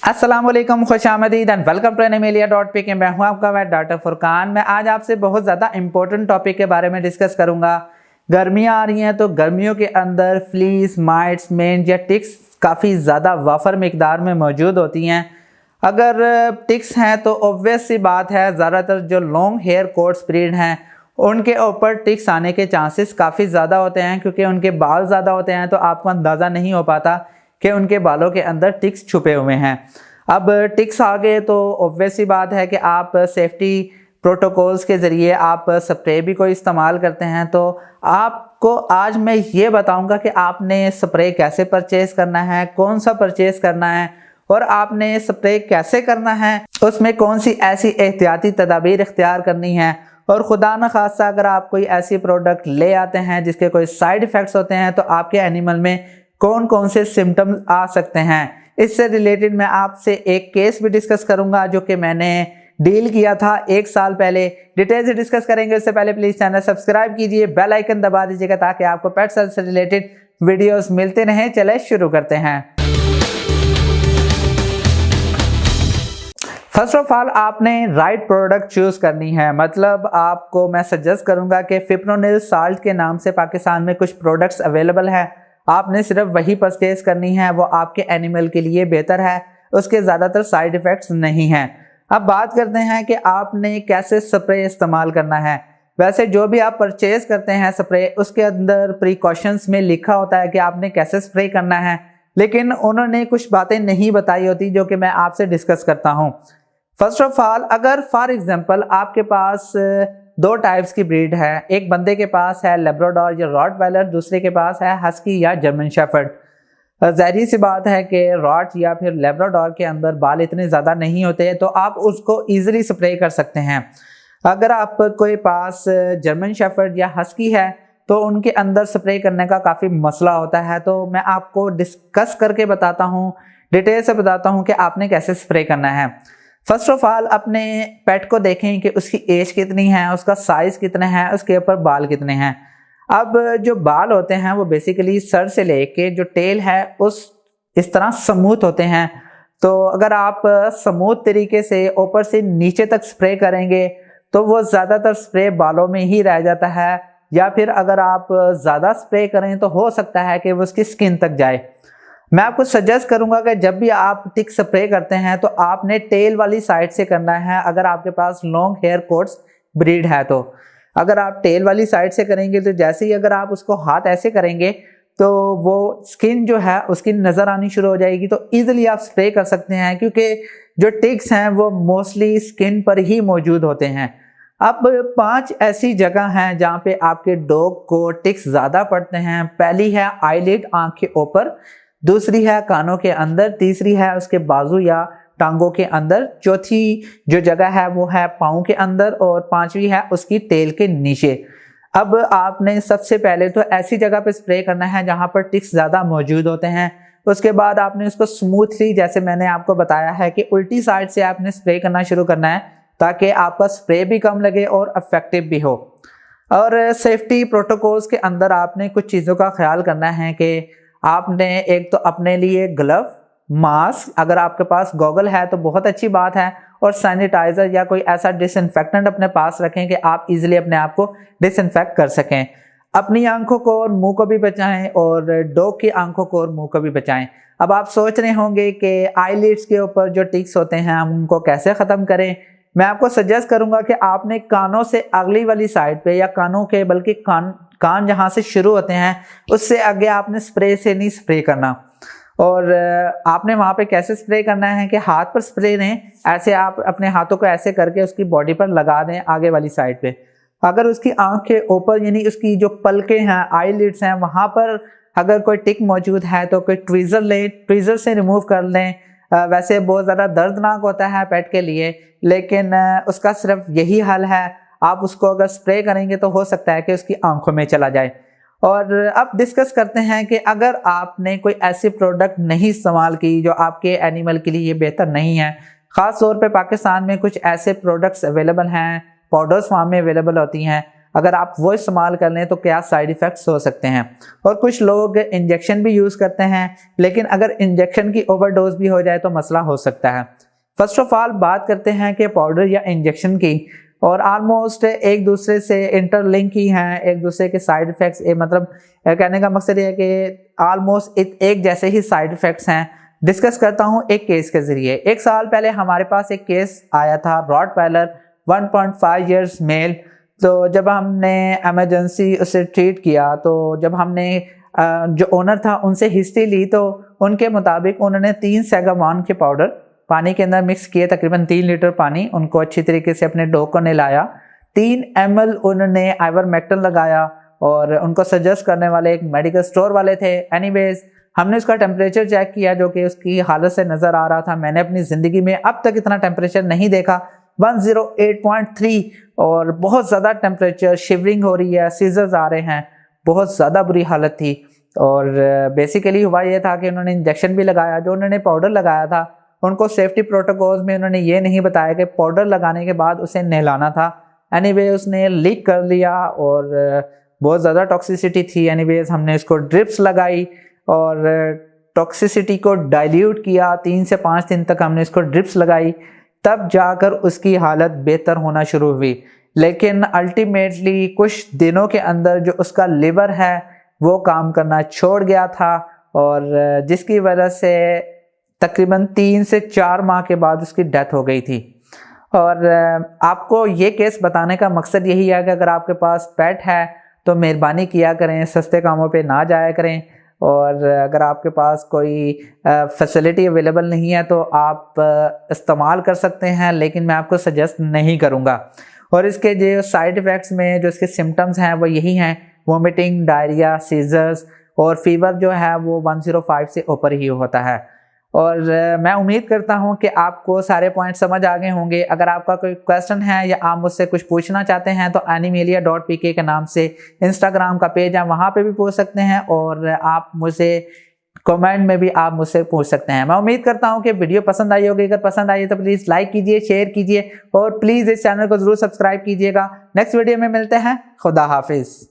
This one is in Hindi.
अस्सलाम वालेकुम, खुश आमदीद एंड वेलकम टू एनिमेलिया 𝗵𝘃𝗵। मैं हूं आपका वैद डॉक्टर फुरकान। मैं आज आपसे बहुत ज़्यादा इंपॉर्टेंट टॉपिक के बारे में डिस्कस करूंगा। गर्मियां आ रही हैं तो गर्मियों के अंदर फ्लीस, माइट्स, मेंज या टिक्स काफ़ी ज़्यादा वाफर मिकदार में मौजूद होती हैं। अगर टिक्स हैं तो ऑब्वियस सी बात है, ज़्यादातर जो लॉन्ग हेयर कोट्स ब्रीड हैं उनके ऊपर टिक्स आने के चांसेस काफ़ी ज़्यादा होते हैं, क्योंकि उनके बाल ज़्यादा होते हैं तो आपको अंदाज़ा नहीं हो पाता कि उनके बालों के अंदर टिक्स छुपे हुए हैं। अब टिक्स आ गए तो ऑब्वियस सी बात है कि आप सेफ्टी प्रोटोकॉल्स के ज़रिए आप स्प्रे भी कोई इस्तेमाल करते हैं। तो आपको आज मैं ये बताऊंगा कि आपने स्प्रे कैसे परचेज़ करना है, कौन सा परचेज़ करना है और आपने स्प्रे कैसे करना है, उसमें कौन सी ऐसी एहतियाती तदाबीर इख्तियार करनी है। और खुदा न खास्ता अगर आप कोई ऐसी प्रोडक्ट ले आते हैं जिसके कोई साइड इफ़ेक्ट्स होते हैं तो आपके एनिमल में कौन कौन से सिम्टम्स आ सकते हैं। इससे रिलेटेड मैं आपसे एक केस भी डिस्कस करूंगा जो कि मैंने डील किया था 1 साल पहले। डिटेल से डिस्कस करेंगे। उससे पहले प्लीज़ चैनल सब्सक्राइब कीजिए, बेल आइकन दबा दीजिएगा ताकि आपको पेट हेल्थ से रिलेटेड वीडियोस मिलते रहें। चले शुरू करते हैं। फर्स्ट ऑफ ऑल आपने राइट प्रोडक्ट चूज़ करनी है। मतलब आपको मैं सजेस्ट करूंगा कि फिप्रोनिल साल्ट के नाम से पाकिस्तान में कुछ प्रोडक्ट्स अवेलेबल है, आपने सिर्फ वही परचेज करनी है। वो आपके एनिमल के लिए बेहतर है, उसके ज़्यादातर साइड इफ़ेक्ट्स नहीं हैं। अब बात करते हैं कि आपने कैसे स्प्रे इस्तेमाल करना है। वैसे जो भी आप परचेज करते हैं स्प्रे, उसके अंदर प्रिकॉशंस में लिखा होता है कि आपने कैसे स्प्रे करना है, लेकिन उन्होंने कुछ बातें नहीं बताई होती जो कि मैं आपसे डिस्कस करता हूँ। फर्स्ट ऑफ ऑल, अगर फॉर एग्जाम्पल आपके पास 2 टाइप्स की ब्रीड है, एक बंदे के पास है लेब्राडोर या रॉटवाइलर, दूसरे के पास है हस्की या जर्मन शेफर्ड। ज़ाहिर सी बात है कि रॉट या फिर लेब्राडोर के अंदर बाल इतने ज़्यादा नहीं होते तो आप उसको ईजिली स्प्रे कर सकते हैं। अगर आप कोई पास जर्मन शेफर्ड या हस्की है तो उनके अंदर स्प्रे करने का काफ़ी मसला होता है। तो मैं आपको डिस्कस करके बताता हूँ, डिटेल से बताता हूँ कि आपने कैसे स्प्रे करना है। फर्स्ट ऑफ ऑल अपने पेट को देखें कि उसकी एज कितनी है, उसका साइज़ कितना है, उसके ऊपर बाल कितने हैं। अब जो बाल होते हैं वो बेसिकली सर से लेके जो टेल है इस तरह स्मूथ होते हैं। तो अगर आप स्मूथ तरीके से ऊपर से नीचे तक स्प्रे करेंगे तो वो ज़्यादातर स्प्रे बालों में ही रह जाता है, या फिर अगर आप ज़्यादा स्प्रे करें तो हो सकता है कि वो उसकी स्किन तक जाए। मैं आपको सजेस्ट करूंगा कि जब भी आप टिक स्प्रे करते हैं तो आपने टेल वाली साइड से करना है। अगर आपके पास लॉन्ग हेयर कोट्स ब्रीड है तो अगर आप टेल वाली साइड से करेंगे तो जैसे ही अगर आप उसको हाथ ऐसे करेंगे तो वो स्किन जो है उसकी नज़र आनी शुरू हो जाएगी। तो ईजिली आप स्प्रे कर सकते हैं, क्योंकि जो टिक्स हैं वो मोस्टली स्किन पर ही मौजूद होते हैं। अब 5 ऐसी जगह हैं जहाँ पे आपके डॉग को टिक्स ज़्यादा पड़ते हैं। पहली है आईलिड, आँख के ऊपर, दूसरी है कानों के अंदर, तीसरी है उसके बाजू या टांगों के अंदर, चौथी जो जगह है वो है पाँव के अंदर और 5वीं है उसकी टेल के नीचे। अब आपने सबसे पहले तो ऐसी जगह पे स्प्रे करना है जहां पर टिक्स ज़्यादा मौजूद होते हैं। उसके बाद आपने उसको स्मूथली, जैसे मैंने आपको बताया है कि उल्टी साइड से आपने स्प्रे करना शुरू करना है ताकि आपका स्प्रे भी कम लगे और इफेक्टिव भी हो। और सेफ्टी प्रोटोकॉल्स के अंदर आपने कुछ चीज़ों का ख्याल करना है कि आपने एक तो अपने लिए ग्लव, मास्क, अगर आपके पास गॉगल है तो बहुत अच्छी बात है, और सैनिटाइज़र या कोई ऐसा डिसइंफेक्टेंट अपने पास रखें कि आप इजीली अपने आप को डिसइंफेक्ट कर सकें। अपनी आंखों को और मुंह को भी बचाएं और डॉग की आंखों को और मुंह को भी बचाएं। अब आप सोच रहे होंगे कि आईलिड्स के ऊपर जो टिक्स होते हैं हम उनको कैसे ख़त्म करें। मैं आपको सजेस्ट करूंगा कि आपने कानों से अगली वाली साइड पे, या कानों के बल्कि कान जहाँ से शुरू होते हैं उससे आगे आपने स्प्रे से नहीं स्प्रे करना। और आपने वहाँ पे कैसे स्प्रे करना है कि हाथ पर स्प्रे लें, ऐसे आप अपने हाथों को ऐसे करके उसकी बॉडी पर लगा दें आगे वाली साइड पे। अगर उसकी आँख के ऊपर यानी उसकी जो पलकें हैं, आईलिड्स हैं, वहाँ पर अगर कोई टिक मौजूद है तो कोई ट्वीज़र लें, ट्वीज़र से रिमूव कर लें। वैसे बहुत ज़्यादा दर्दनाक होता है पेट के लिए, लेकिन उसका सिर्फ यही हल है, आप उसको अगर स्प्रे करेंगे तो हो सकता है कि उसकी आंखों में चला जाए। और अब डिस्कस करते हैं कि अगर आपने कोई ऐसी प्रोडक्ट नहीं इस्तेमाल की जो आपके एनिमल के लिए बेहतर नहीं है, ख़ास तौर पे पाकिस्तान में कुछ ऐसे प्रोडक्ट्स अवेलेबल हैं, पाउडर्स फॉर्म में अवेलेबल होती हैं। अगर आप वो इस्तेमाल कर लें तो क्या साइड इफ़ेक्ट्स हो सकते हैं। और कुछ लोग इंजेक्शन भी यूज़ करते हैं, लेकिन अगर इंजेक्शन की ओवरडोज भी हो जाए तो मसला हो सकता है। फर्स्ट ऑफ ऑल बात करते हैं कि पाउडर या इंजेक्शन की, और ऑलमोस्ट एक दूसरे से इंटरलिंक ही हैं, एक दूसरे के साइड इफ़ेक्ट्स, मतलब कहने का मकसद ये है कि ऑलमोस्ट एक जैसे ही साइड इफ़ेक्ट्स हैं। डिस्कस करता हूँ एक केस के ज़रिए। एक साल पहले हमारे पास एक केस आया था, रॉटवैलर 1.5 इयर्स मेल। तो जब हमने एमरजेंसी उसे ट्रीट किया, तो जब हमने जो ओनर था उनसे हिस्ट्री ली, तो उनके मुताबिक उन्होंने 3 सैगामॉन के पाउडर पानी के अंदर मिक्स किए, तकरीबन 3 लीटर पानी, उनको अच्छी तरीके से अपने डॉग को नहलाया। 3 ml उन्होंने आइवरमेक्टिन लगाया, और उनको सजेस्ट करने वाले एक मेडिकल स्टोर वाले थे। एनीवेज हमने उसका टेम्परेचर चेक किया, जो कि उसकी हालत से नज़र आ रहा था। मैंने अपनी ज़िंदगी में अब तक इतना टेम्परेचर नहीं देखा, 108.3, और बहुत ज़्यादा टेम्परेचर, शिवरिंग हो रही है, सीजर्स आ रहे हैं, बहुत ज़्यादा बुरी हालत थी। और बेसिकली हुआ ये था कि उन्होंने इंजेक्शन भी लगाया। जो उन्होंने पाउडर लगाया था, उनको सेफ्टी प्रोटोकॉल्स में उन्होंने ये नहीं बताया कि पाउडर लगाने के बाद उसे नहलाना था। एनीवे उसने लीक कर लिया और बहुत ज़्यादा टॉक्सिसिटी थी। एनीवेज हमने इसको ड्रिप्स लगाई और टॉक्सिसिटी को डाइल्यूट किया। 3 से 5 दिन तक हमने इसको ड्रिप्स लगाई, तब जाकर उसकी हालत बेहतर होना शुरू हुई। लेकिन अल्टीमेटली कुछ दिनों के अंदर जो उसका लिवर है वो काम करना छोड़ गया था, और जिसकी वजह से तकरीबन 3 से 4 माह के बाद उसकी डेथ हो गई थी। और आपको ये केस बताने का मकसद यही है कि अगर आपके पास पेट है तो मेहरबानी किया करें, सस्ते कामों पे ना जाया करें। और अगर आपके पास कोई फैसिलिटी अवेलेबल नहीं है तो आप इस्तेमाल कर सकते हैं, लेकिन मैं आपको सजेस्ट नहीं करूँगा। और इसके जो साइड इफ़ेक्ट्स में जो इसके सिम्टम्स हैं वो यही हैं, वोमिटिंग, डायरिया, सीजर्स, और फीवर जो है वो 105 से ऊपर ही होता है। और मैं उम्मीद करता हूं कि आपको सारे पॉइंट समझ आ गए होंगे। अगर आपका कोई क्वेश्चन है या आप मुझसे कुछ पूछना चाहते हैं तो animalia.pk के नाम से इंस्टाग्राम का पेज है, वहां पे भी पूछ सकते हैं, और आप मुझे कमेंट में भी आप मुझसे पूछ सकते हैं। मैं उम्मीद करता हूं कि वीडियो पसंद आई होगी। अगर पसंद आई तो प्लीज़ लाइक कीजिए, शेयर कीजिए, और प्लीज़ इस चैनल को ज़रूर सब्सक्राइब कीजिएगा। नेक्स्ट वीडियो में मिलते हैं। खुदा हाफिज़।